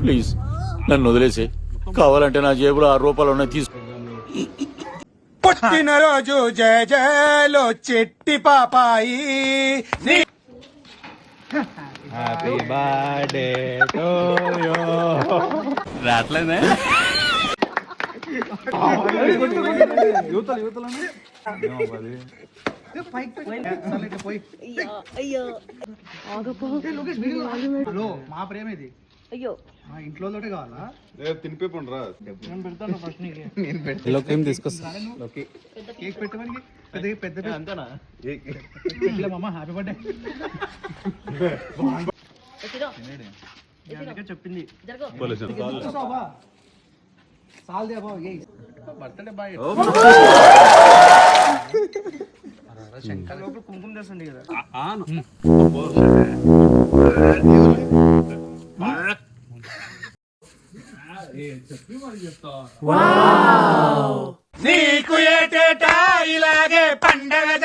Please నన్ను వదిలేసి, కావాలంటే నా జేబులో 6 రూపాయలు ఉన్నాయి తీసుకో. పుట్టినరోజు జయ జయలో చెట్టి పాపాయి. Happy birthday to you. రాట్లేనే హలో మా ప్రేమ ఇది. అయ్యో మా ఇంట్లో కావాలా? తినిపోయి రా. నేను పెడతాను ఫస్ట్ నీకు. తీసుకొస్తా. కేక్ పెట్టమని పెద్ద పెద్ద అంతేనా? మామ హ్యాపీ బర్త్డే చెప్పింది. సాల్ they Babu birthday boy. Shankar లోపల కుంకుమ చేస్తుంది కదా. నీకు ఏటేటా ఇలాగే పండగ